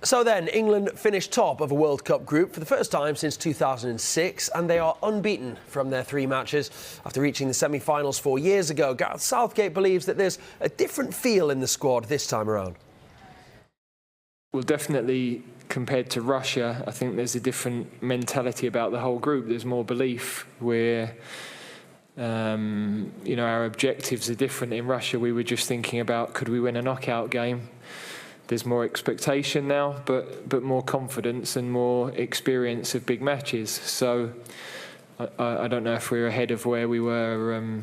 So then, England finished top of a World Cup group for the first time since 2006, and they are unbeaten from their 3 matches. After reaching the semi-finals 4 years ago, Gareth Southgate believes that there's a different feel in the squad this time around. Well, definitely compared to Russia, I think there's a different mentality about the whole group. There's more belief. Our objectives are different. In Russia, we were just thinking about, could we win a knockout game? There's more expectation now, but more confidence and more experience of big matches. So I don't know if we're ahead of where we were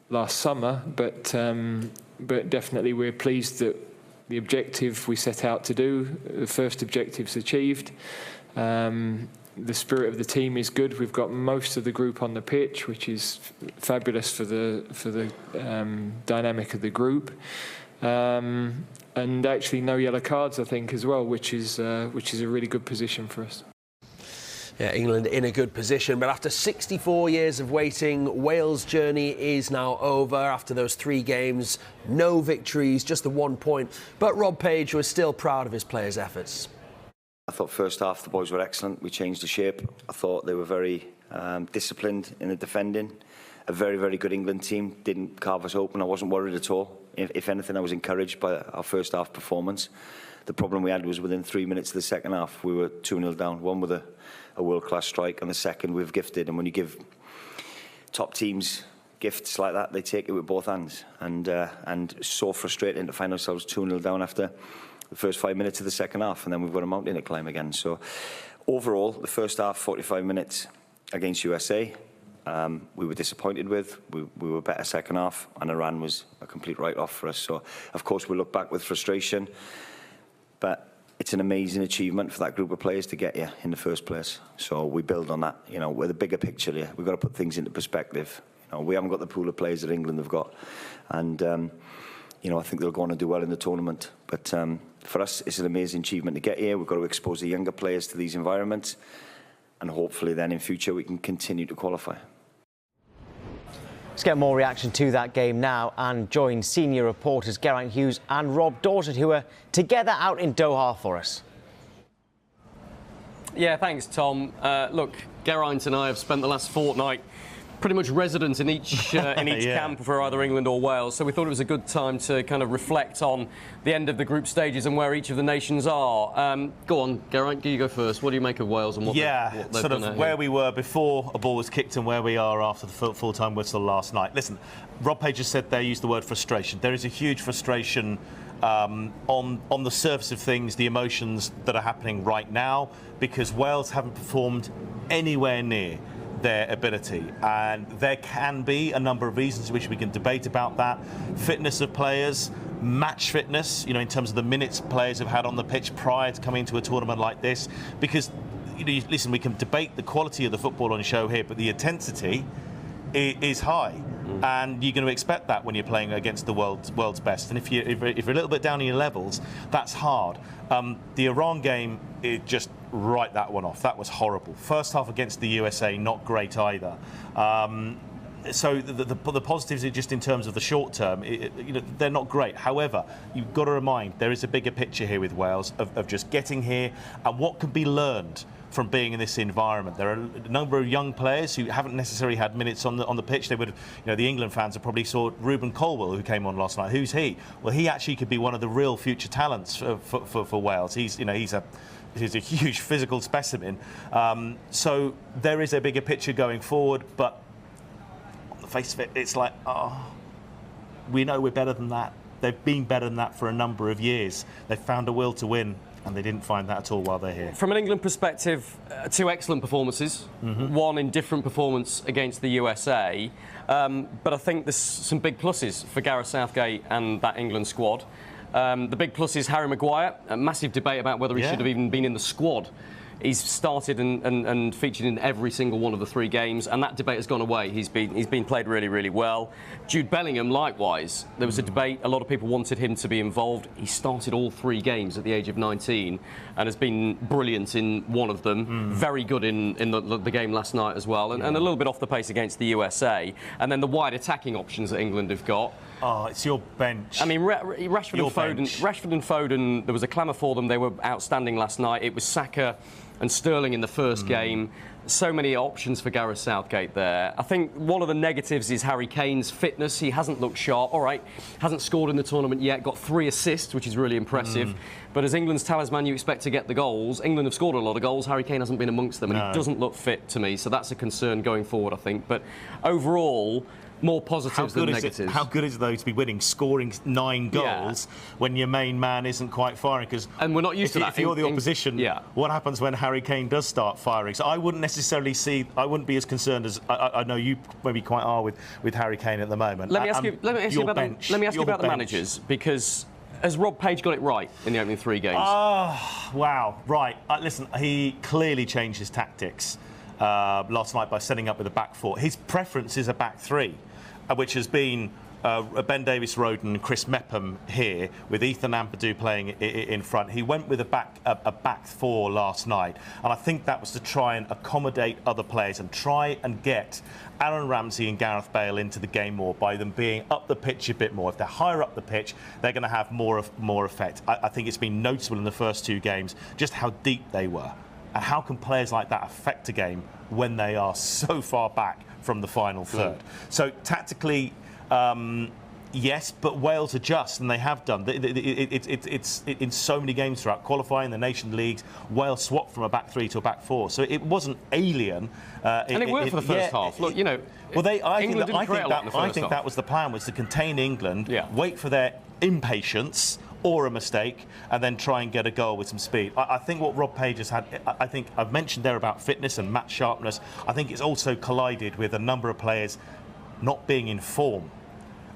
last summer, but definitely we're pleased that the objective we set out to do, the first objective's achieved. The spirit of the team is good. We've got most of the group on the pitch, which is fabulous for the dynamic of the group. And actually no yellow cards, I think, as well, which is a really good position for us. Yeah, England in a good position, but after 64 years of waiting, Wales' journey is now over. After those 3 games, no victories, just the 1 point. But Rob Page was still proud of his players' efforts. I thought first half the boys were excellent. We changed the shape. I thought they were very disciplined in the defending. A very, very good England team. Didn't carve us open. I wasn't worried at all. If anything, I was encouraged by our first half performance. The problem we had was within 3 minutes of the second half, we were 2-0 down. One with a world-class strike, and the second we've gifted. And when you give top teams gifts like that, they take it with both hands. And so frustrating to find ourselves 2-0 down after the first 5 minutes of the second half, and then we've got a mountain to climb again. So overall, the first half, 45 minutes against USA, we were disappointed with. We were better second half, and Iran was a complete write-off for us. So, of course, we look back with frustration, but it's an amazing achievement for that group of players to get here in the first place. So we build on that, with a bigger picture here. We've got to put things into perspective. We haven't got the pool of players that England have got, and I think they'll go on and do well in the tournament. But for us, it's an amazing achievement to get here. We've got to expose the younger players to these environments, and hopefully then in future we can continue to qualify. Let's get more reaction to that game now and join senior reporters Geraint Hughes and Rob Dorsett, who are together out in Doha for us. Yeah, thanks, Tom. Look, Geraint and I have spent the last fortnight pretty much resident in each camp for either England or Wales, so we thought it was a good time to kind of reflect on the end of the group stages and where each of the nations are. Go on, Geraint, you go first. What do you make of Wales and what they've sort done of where we were before a ball was kicked and where we are after the full-time whistle last night? Listen, Rob Page has said there, used the word frustration. There is a huge frustration on the surface of things, the emotions that are happening right now, because Wales haven't performed anywhere near their ability, and there can be a number of reasons which we can debate about that. Fitness of players, match fitness, in terms of the minutes players have had on the pitch prior to coming to a tournament like this, because listen, we can debate the quality of the football on show here, but the intensity is high. And you're going to expect that when you're playing against the world's best. And if you're a little bit down in your levels, that's hard. The Iran game, it just write that one off. That was horrible. First half against the USA, not great either. So the positives are just in terms of the short term, they're not great. However, you've got to remind there is a bigger picture here with Wales of just getting here and what can be learned from being in this environment. There are a number of young players who haven't necessarily had minutes on the pitch. They would have, the England fans have probably saw Ruben Colwell, who came on last night. Who's he? Well, he actually could be one of the real future talents for Wales. He's a huge physical specimen. So there is a bigger picture going forward, but on the face of it, it's like, we know we're better than that. They've been better than that for a number of years. They've found a will to win, and they didn't find that at all while they're here. From an England perspective, 2 excellent performances, one in different performance against the USA, but I think there's some big pluses for Gareth Southgate and that England squad. The big plus is Harry Maguire. A massive debate about whether he should have even been in the squad. He's started and featured in every single one of the 3 games, and that debate has gone away. He's been played really, really well. Jude Bellingham, likewise. There was a debate. A lot of people wanted him to be involved. He started all 3 games at the age of 19 and has been brilliant in one of them. Very good in the game last night as well, and a little bit off the pace against the USA. And then the wide attacking options that England have got. Oh, it's your bench. I mean, Rashford and Foden, there was a clamour for them. They were outstanding last night. It was Saka and Sterling in the first game. So many options for Gareth Southgate there. I think one of the negatives is Harry Kane's fitness. He hasn't looked sharp. All right, hasn't scored in the tournament yet. Got 3 assists, which is really impressive. But as England's talisman, you expect to get the goals. England have scored a lot of goals. Harry Kane hasn't been amongst them, and he doesn't look fit to me. So that's a concern going forward, I think. But overall, more positives than negatives. How good is it, though, to be winning, scoring 9 goals when your main man isn't quite firing? And we're not used to that. If you're the opposition, what happens when Harry Kane does start firing? So I wouldn't necessarily I wouldn't be as concerned as I know you maybe quite are with Harry Kane at the moment. Let me ask you about the managers, because has Rob Page got it right in the opening 3 games? Oh, wow. Right. Listen, he clearly changed his tactics last night by setting up with a back 4. His preference is a back 3, which has been Ben Davies-Roden and Chris Mepham here, with Ethan Ampadu playing in front. He went with a back 4 last night, and I think that was to try and accommodate other players and try and get Aaron Ramsey and Gareth Bale into the game more by them being up the pitch a bit more. If they're higher up the pitch, they're going to have more effect. I think it's been noticeable in the first 2 games just how deep they were. And how can players like that affect a game when they are so far back from the final third? So tactically, yes, but Wales adjust, and they have done. It's in so many games throughout qualifying the Nation Leagues. Wales swapped from a back 3 to a back 4, so it wasn't alien. And it worked for the first half. Look, you know, well, I think that that was the plan, was to contain England, wait for their impatience or a mistake, and then try and get a goal with some speed. I think what Rob Page has had, I think I've mentioned there about fitness and match sharpness. I think it's also collided with a number of players not being in form.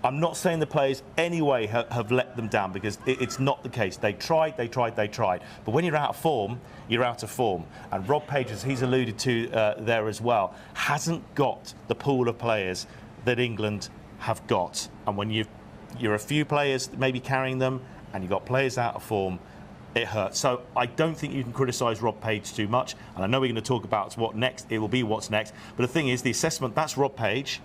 I'm not saying the players anyway have let them down, because it's not the case. They tried. But when you're out of form, you're out of form. And Rob Page, as he's alluded to there as well, hasn't got the pool of players that England have got. And when you're a few players maybe carrying them, and you've got players out of form, it hurts. So I don't think you can criticise Rob Page too much. And I know we're going to talk about what next. It will be what's next. But the thing is, the assessment, that's Rob Page.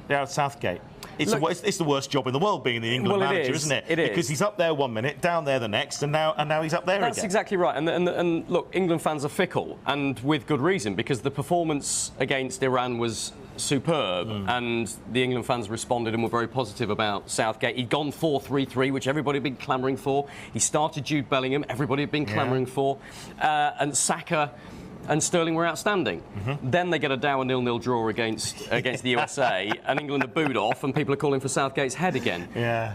They're out Southgate. It's the worst job in the world being the England manager, isn't it? It is. Because he's up there one minute, down there the next, and now he's up there again. That's exactly right. And look, England fans are fickle, and with good reason, because the performance against Iran was superb, and the England fans responded and were very positive about Southgate. He'd gone 4-3-3, which everybody had been clamouring for. He started Jude Bellingham, everybody had been clamouring for. And Saka and Sterling were outstanding. Then they get a dour 0-0 draw against the USA, and England are booed off, and people are calling for Southgate's head again.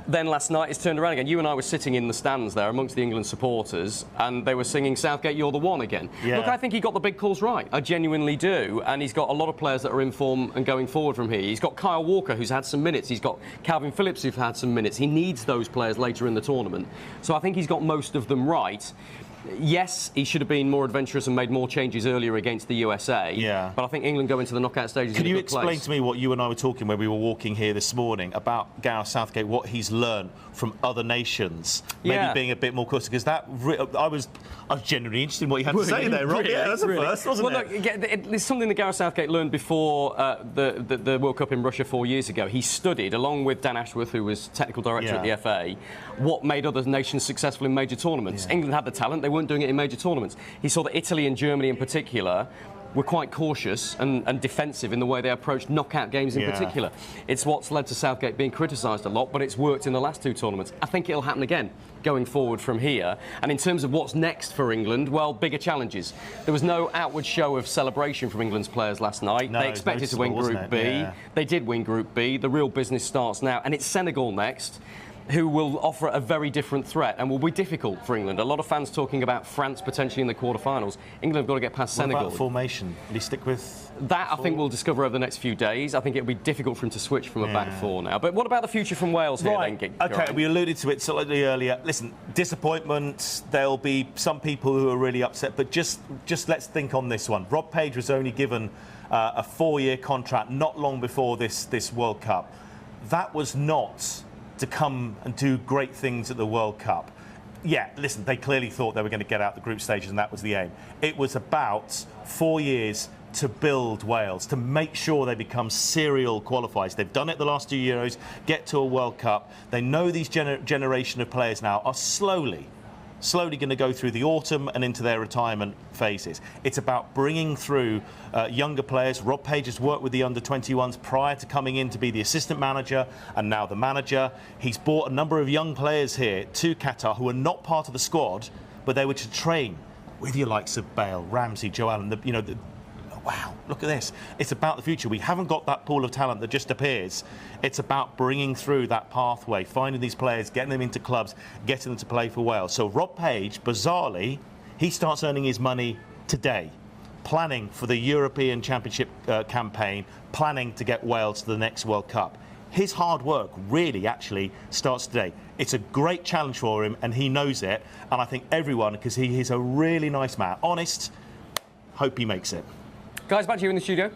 Then last night it's turned around again. You and I were sitting in the stands there amongst the England supporters, and they were singing "Southgate, you're the one" again. Look, I think he got the big calls right. I genuinely do, and he's got a lot of players that are in form and going forward from here. He's got Kyle Walker, who's had some minutes. He's got Calvin Phillips, who've had some minutes. He needs those players later in the tournament, so I think he's got most of them right. Yes, he should have been more adventurous and made more changes earlier against the USA. But I think England go into the knockout stages in a good place. Can you explain to me what you and I were talking when we were walking here this morning about Gareth Southgate, what he's learned from other nations, maybe being a bit more cautious? Because I was genuinely interested in what you had to say there, Rob. Yeah, that's a first, wasn't it? Well, look, it's something that Gareth Southgate learned before the World Cup in Russia 4 years ago. He studied, along with Dan Ashworth, who was technical director at the FA, what made other nations successful in major tournaments. England had the talent. They weren't doing it in major tournaments. He saw that Italy and Germany in particular were quite cautious and defensive in the way they approached knockout games in particular. It's what's led to Southgate being criticised a lot, but it's worked in the last 2 tournaments. I think it'll happen again going forward from here. And in terms of what's next for England, well, bigger challenges. There was no outward show of celebration from England's players last night. They expected to win Group B. They did win Group B. The real business starts now, and it's Senegal next, who will offer a very different threat and will be difficult for England. A lot of fans talking about France potentially in the quarter-finals. England have got to get past Senegal. What about formation? Will he stick with that? I think we'll discover over the next few days. I think it'll be difficult for him to switch from a back 4 now. But what about the future from Wales here then? Okay, we alluded to it slightly earlier. Listen, disappointment. There'll be some people who are really upset, but just let's think on this one. Rob Page was only given a 4-year contract not long before this World Cup. That was not to come and do great things at the World Cup. Yeah, listen, they clearly thought they were going to get out the group stages, and that was the aim. It was about 4 years to build Wales, to make sure they become serial qualifiers. They've done it the last 2 Euros, get to a World Cup. They know these generation of players now are slowly going to go through the autumn and into their retirement phases. It's about bringing through younger players. Rob Page has worked with the under-21s prior to coming in to be the assistant manager and now the manager. He's brought a number of young players here to Qatar who are not part of the squad, but they were to train with your likes of Bale, Ramsey, Joe Allen, wow, look at this. It's about the future. We haven't got that pool of talent that just appears. It's about bringing through that pathway, finding these players, getting them into clubs, getting them to play for Wales. So Rob Page, bizarrely, he starts earning his money today, planning for the European Championship campaign, planning to get Wales to the next World Cup. His hard work really actually starts today. It's a great challenge for him, and he knows it. And I think everyone, because he is a really nice man, honest, hope he makes it. Guys, back to you in the studio.